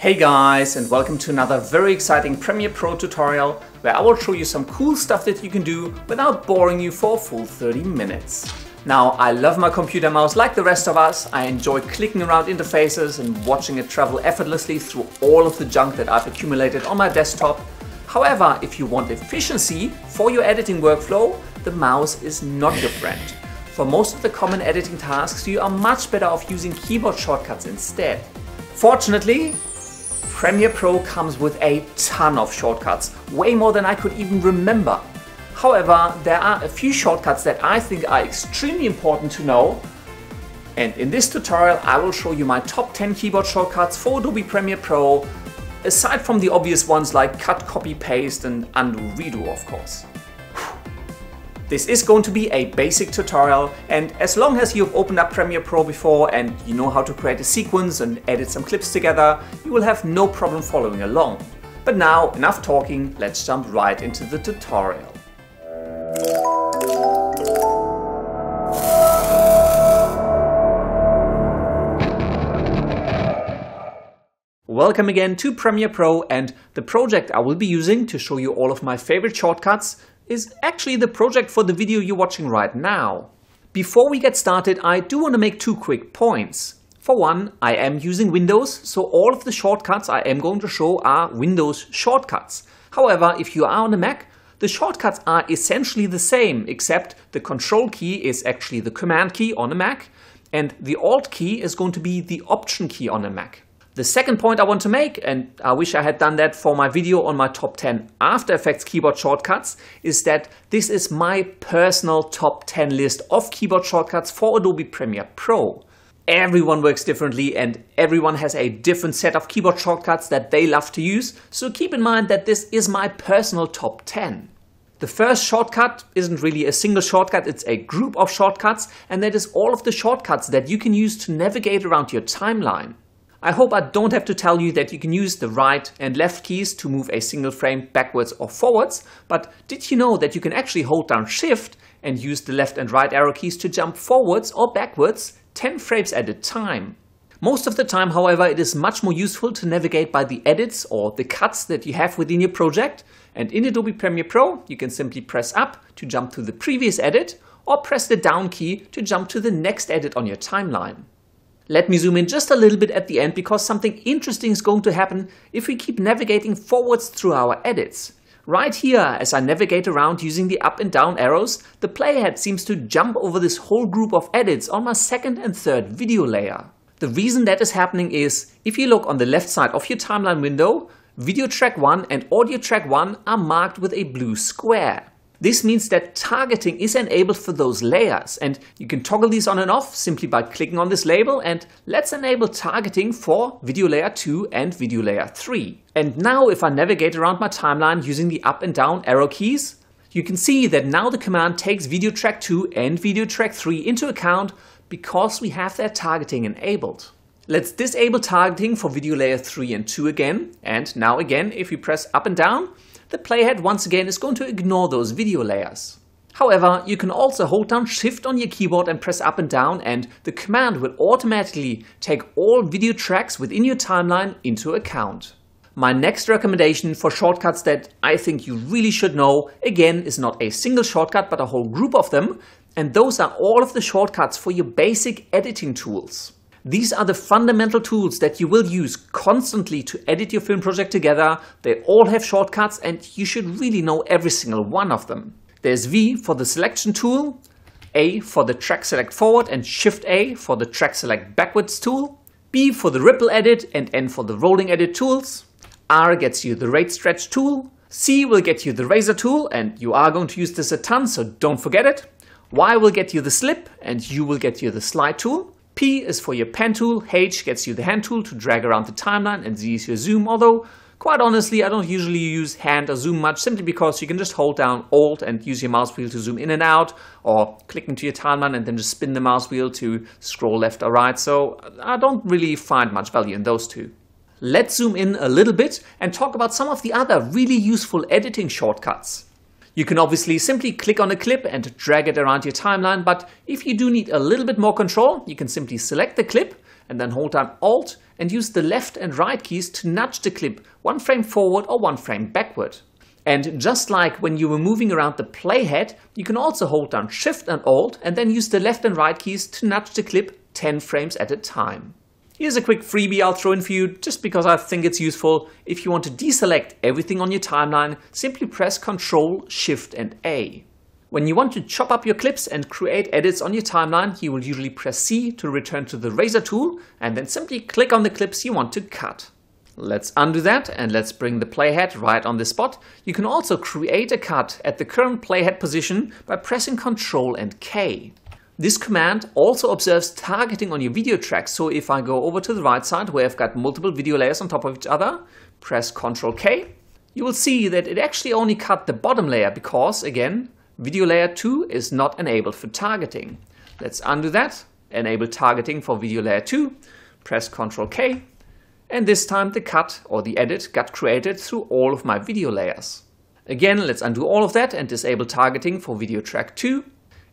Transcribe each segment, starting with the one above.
Hey guys, and welcome to another very exciting Premiere Pro tutorial where I will show you some cool stuff that you can do without boring you for a full 30 minutes. Now, I love my computer mouse like the rest of us. I enjoy clicking around interfaces and watching it travel effortlessly through all of the junk that I've accumulated on my desktop. However, if you want efficiency for your editing workflow, the mouse is not your friend. For most of the common editing tasks, you are much better off using keyboard shortcuts instead. Fortunately, Premiere Pro comes with a ton of shortcuts, way more than I could even remember. However, there are a few shortcuts that I think are extremely important to know. And in this tutorial, I will show you my top 10 keyboard shortcuts for Adobe Premiere Pro, aside from the obvious ones like cut, copy, paste and undo, redo, of course. This is going to be a basic tutorial, and as long as you've opened up Premiere Pro before and you know how to create a sequence and edit some clips together, you will have no problem following along. But now, enough talking, let's jump right into the tutorial. Welcome again to Premiere Pro, and the project I will be using to show you all of my favorite shortcuts is actually the project for the video you're watching right now. Before we get started, I do want to make two quick points. For one, I am using Windows, so all of the shortcuts I am going to show are Windows shortcuts. However, if you are on a Mac, the shortcuts are essentially the same, except the Control key is actually the Command key on a Mac, and the Alt key is going to be the Option key on a Mac. The second point I want to make, and I wish I had done that for my video on my top 10 After Effects keyboard shortcuts, is that this is my personal top 10 list of keyboard shortcuts for Adobe Premiere Pro. Everyone works differently and everyone has a different set of keyboard shortcuts that they love to use, so keep in mind that this is my personal top 10. The first shortcut isn't really a single shortcut, it's a group of shortcuts, and that is all of the shortcuts that you can use to navigate around your timeline. I hope I don't have to tell you that you can use the right and left keys to move a single frame backwards or forwards, but did you know that you can actually hold down Shift and use the left and right arrow keys to jump forwards or backwards 10 frames at a time? Most of the time, however, it is much more useful to navigate by the edits or the cuts that you have within your project, and in Adobe Premiere Pro you can simply press up to jump to the previous edit or press the down key to jump to the next edit on your timeline. Let me zoom in just a little bit at the end, because something interesting is going to happen if we keep navigating forwards through our edits. Right here, as I navigate around using the up and down arrows, the playhead seems to jump over this whole group of edits on my second and third video layer. The reason that is happening is, if you look on the left side of your timeline window, video track 1 and audio track 1 are marked with a blue square. This means that targeting is enabled for those layers, and you can toggle these on and off simply by clicking on this label, and let's enable targeting for video layer 2 and video layer 3. And now if I navigate around my timeline using the up and down arrow keys, you can see that now the command takes video track 2 and video track 3 into account because we have their targeting enabled. Let's disable targeting for video layer 3 and 2 again, and now again if we press up and down, the playhead once again is going to ignore those video layers. However, you can also hold down Shift on your keyboard and press up and down, and the command will automatically take all video tracks within your timeline into account. My next recommendation for shortcuts that I think you really should know, again, is not a single shortcut but a whole group of them, and those are all of the shortcuts for your basic editing tools. These are the fundamental tools that you will use constantly to edit your film project together. They all have shortcuts and you should really know every single one of them. There's V for the selection tool, A for the track select forward and Shift A for the track select backwards tool, B for the ripple edit and N for the rolling edit tools, R gets you the rate stretch tool, C will get you the razor tool, and you are going to use this a ton, so don't forget it. Y will get you the slip and U will get you the slide tool. P is for your pen tool, H gets you the hand tool to drag around the timeline, and Z is your zoom, although quite honestly I don't usually use hand or zoom much, simply because you can just hold down Alt and use your mouse wheel to zoom in and out, or click into your timeline and then just spin the mouse wheel to scroll left or right, so I don't really find much value in those two. Let's zoom in a little bit and talk about some of the other really useful editing shortcuts. You can obviously simply click on a clip and drag it around your timeline, but if you do need a little bit more control, you can simply select the clip and then hold down Alt and use the left and right keys to nudge the clip 1 frame forward or 1 frame backward. And just like when you were moving around the playhead, you can also hold down Shift and Alt and then use the left and right keys to nudge the clip 10 frames at a time. Here's a quick freebie I'll throw in for you just because I think it's useful. If you want to deselect everything on your timeline, simply press Ctrl, Shift and A. When you want to chop up your clips and create edits on your timeline, you will usually press C to return to the razor tool and then simply click on the clips you want to cut. Let's undo that and let's bring the playhead right on the spot. You can also create a cut at the current playhead position by pressing Ctrl and K. This command also observes targeting on your video track, so if I go over to the right side where I've got multiple video layers on top of each other, press Ctrl K, you will see that it actually only cut the bottom layer because, again, video layer 2 is not enabled for targeting. Let's undo that, enable targeting for video layer 2, press Ctrl K, and this time the cut or the edit got created through all of my video layers. Again, let's undo all of that and disable targeting for video track 2.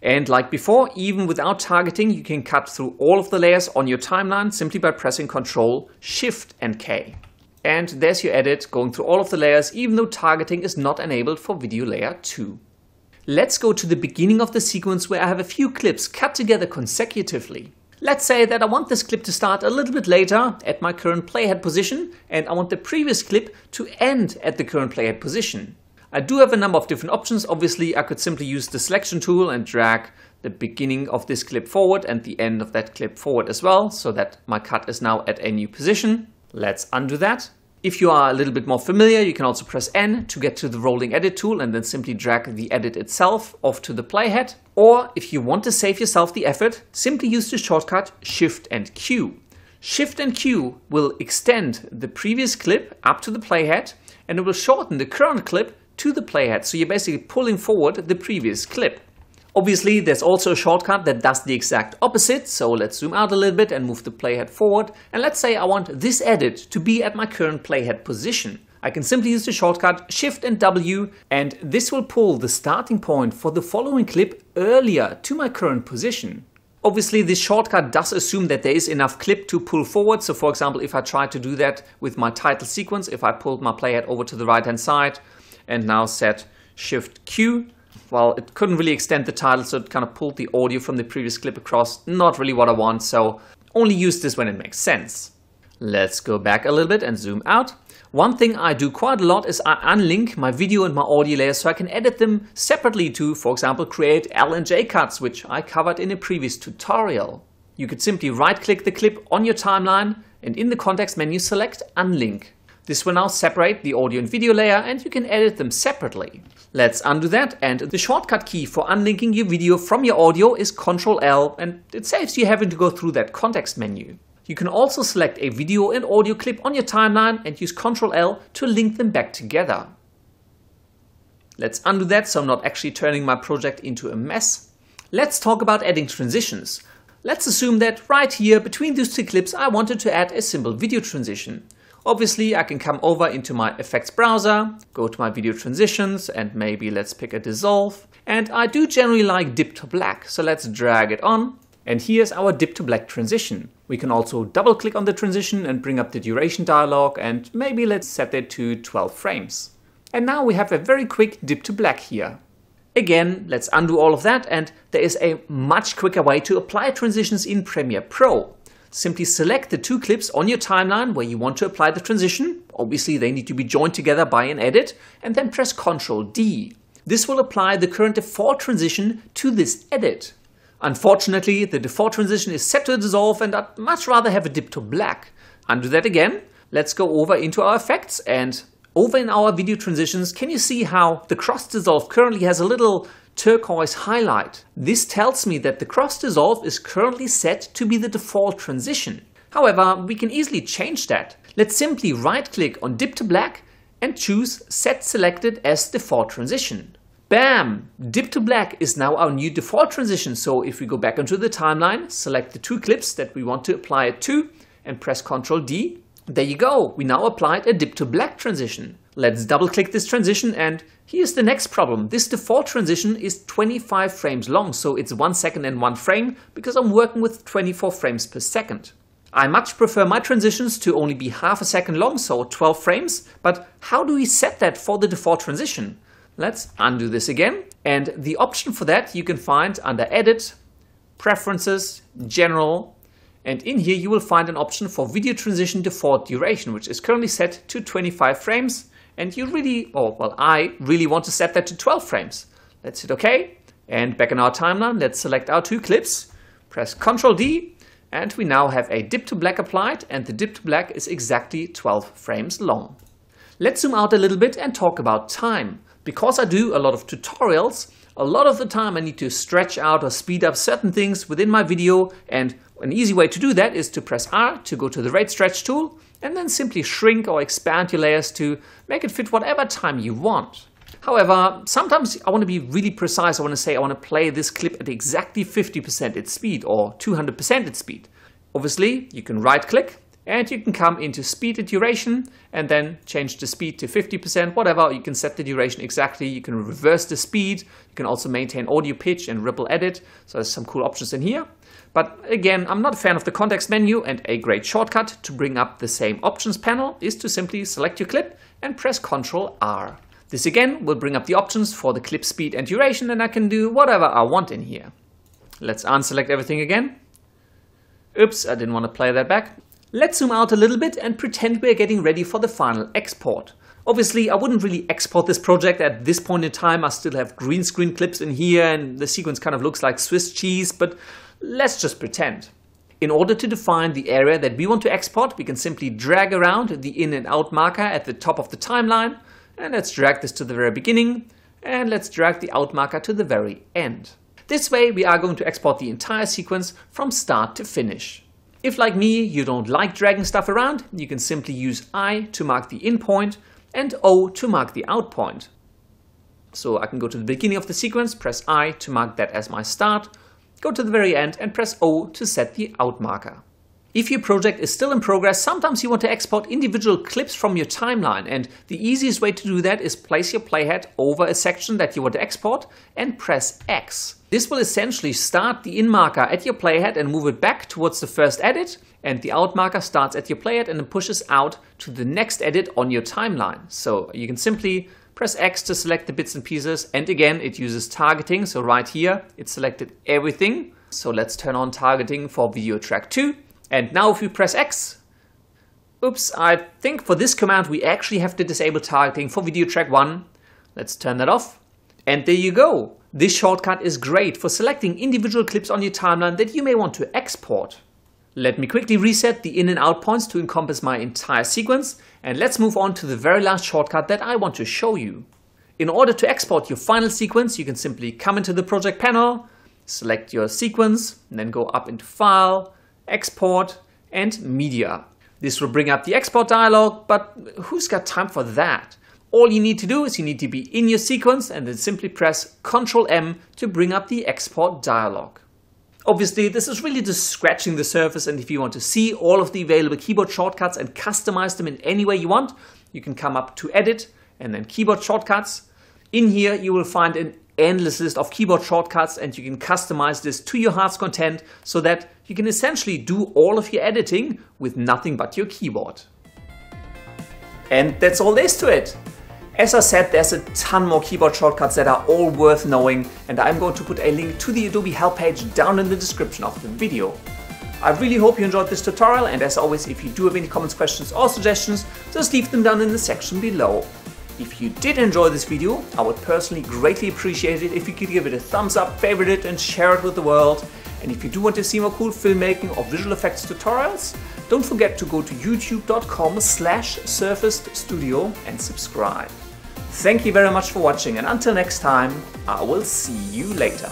And like before, even without targeting, you can cut through all of the layers on your timeline simply by pressing Ctrl, Shift and K. And there's your edit going through all of the layers even though targeting is not enabled for video layer 2. Let's go to the beginning of the sequence where I have a few clips cut together consecutively. Let's say that I want this clip to start a little bit later at my current playhead position and I want the previous clip to end at the current playhead position. I do have a number of different options. Obviously, I could simply use the selection tool and drag the beginning of this clip forward and the end of that clip forward as well, so that my cut is now at a new position. Let's undo that. If you are a little bit more familiar, you can also press N to get to the rolling edit tool and then simply drag the edit itself off to the playhead. Or if you want to save yourself the effort, simply use the shortcut Shift and Q. Shift and Q will extend the previous clip up to the playhead and it will shorten the current clip to the playhead, so you're basically pulling forward the previous clip. Obviously, there's also a shortcut that does the exact opposite, so let's zoom out a little bit and move the playhead forward. And let's say I want this edit to be at my current playhead position. I can simply use the shortcut Shift and W, and this will pull the starting point for the following clip earlier to my current position. Obviously, this shortcut does assume that there is enough clip to pull forward. So for example, if I try to do that with my title sequence, if I pulled my playhead over to the right hand side, and now set Shift Q. Well, it couldn't really extend the title, so it kind of pulled the audio from the previous clip across. Not really what I want, so only use this when it makes sense. Let's go back a little bit and zoom out. One thing I do quite a lot is I unlink my video and my audio layers so I can edit them separately to, for example, create L and J cuts, which I covered in a previous tutorial. You could simply right-click the clip on your timeline and in the context menu select Unlink. This will now separate the audio and video layer and you can edit them separately. Let's undo that, and the shortcut key for unlinking your video from your audio is Ctrl L, and it saves you having to go through that context menu. You can also select a video and audio clip on your timeline and use Ctrl L to link them back together. Let's undo that so I'm not actually turning my project into a mess. Let's talk about adding transitions. Let's assume that right here between these two clips I wanted to add a simple video transition. Obviously, I can come over into my effects browser, go to my video transitions, and maybe let's pick a dissolve. And I do generally like dip to black, so let's drag it on. And here's our dip to black transition. We can also double click on the transition and bring up the duration dialog, and maybe let's set it to 12 frames. And now we have a very quick dip to black here. Again, let's undo all of that, and there is a much quicker way to apply transitions in Premiere Pro. Simply select the two clips on your timeline where you want to apply the transition. Obviously, they need to be joined together by an edit, and then press Ctrl D. This will apply the current default transition to this edit. Unfortunately, the default transition is set to dissolve and I'd much rather have a dip to black. Undo that again. Let's go over into our effects, and over in our video transitions, can you see how the cross dissolve currently has a little turquoise highlight? This tells me that the cross dissolve is currently set to be the default transition. However, we can easily change that. Let's simply right click on dip to black and choose set selected as default transition. Bam! Dip to black is now our new default transition. So if we go back onto the timeline, select the two clips that we want to apply it to and press Ctrl D. There you go, we now applied a dip to black transition. Let's double click this transition, and here's the next problem. This default transition is 25 frames long, so it's 1 second and 1 frame because I'm working with 24 frames per second. I much prefer my transitions to only be half a second long, so 12 frames, but how do we set that for the default transition? Let's undo this again, and the option for that you can find under Edit, Preferences, General, and in here you will find an option for video transition default duration, which is currently set to 25 frames, and you really, I really want to set that to 12 frames. Let's hit OK, and back in our timeline, let's select our 2 clips, press Ctrl D, and we now have a dip to black applied, and the dip to black is exactly 12 frames long. Let's zoom out a little bit and talk about time. Because I do a lot of tutorials, a lot of the time I need to stretch out or speed up certain things within my video, and an easy way to do that is to press R to go to the rate stretch tool, and then simply shrink or expand your layers to make it fit whatever time you want. However, sometimes I want to be really precise. I want to say I want to play this clip at exactly 50% its speed or 200% its speed. Obviously, you can right click and you can come into speed and duration and then change the speed to 50%, whatever. You can set the duration exactly. You can reverse the speed. You can also maintain audio pitch and ripple edit. So there's some cool options in here. But again, I'm not a fan of the context menu, and a great shortcut to bring up the same options panel is to simply select your clip and press Ctrl R. This again will bring up the options for the clip speed and duration, and I can do whatever I want in here. Let's unselect everything again. Oops, I didn't want to play that back. Let's zoom out a little bit and pretend we're getting ready for the final export. Obviously, I wouldn't really export this project at this point in time. I still have green screen clips in here and the sequence kind of looks like Swiss cheese, but let's just pretend. In order to define the area that we want to export, we can simply drag around the in and out marker at the top of the timeline. And let's drag this to the very beginning, and let's drag the out marker to the very end. This way we are going to export the entire sequence from start to finish. If, like me, you don't like dragging stuff around, you can simply use I to mark the in point and O to mark the out point. So I can go to the beginning of the sequence, press I to mark that as my start, go to the very end and press O to set the out marker. If your project is still in progress, sometimes you want to export individual clips from your timeline, and the easiest way to do that is place your playhead over a section that you want to export and press X. This will essentially start the in marker at your playhead and move it back towards the first edit, and the out marker starts at your playhead and then pushes out to the next edit on your timeline. So you can simply press X to select the bits and pieces, and again it uses targeting, so right here it selected everything. So let's turn on targeting for video track 2. And now if we press X, oops, I think for this command we actually have to disable targeting for video track 1. Let's turn that off. And there you go. This shortcut is great for selecting individual clips on your timeline that you may want to export. Let me quickly reset the in and out points to encompass my entire sequence, and let's move on to the very last shortcut that I want to show you. In order to export your final sequence, you can simply come into the project panel, select your sequence, and then go up into File, Export and Media. This will bring up the export dialog, but who's got time for that? All you need to do is you need to be in your sequence and then simply press Ctrl M to bring up the export dialog. Obviously, this is really just scratching the surface, and if you want to see all of the available keyboard shortcuts and customize them in any way you want, you can come up to Edit and then Keyboard Shortcuts. In here you will find an endless list of keyboard shortcuts, and you can customize this to your heart's content so that you can essentially do all of your editing with nothing but your keyboard. And that's all there is to it. As I said, there's a ton more keyboard shortcuts that are all worth knowing, and I'm going to put a link to the Adobe help page down in the description of the video. I really hope you enjoyed this tutorial, and as always, if you do have any comments, questions or suggestions, just leave them down in the section below. If you did enjoy this video, I would personally greatly appreciate it if you could give it a thumbs up, favorite it and share it with the world. And if you do want to see more cool filmmaking or visual effects tutorials, don't forget to go to youtube.com/surfacedstudio and subscribe. Thank you very much for watching, and until next time, I will see you later.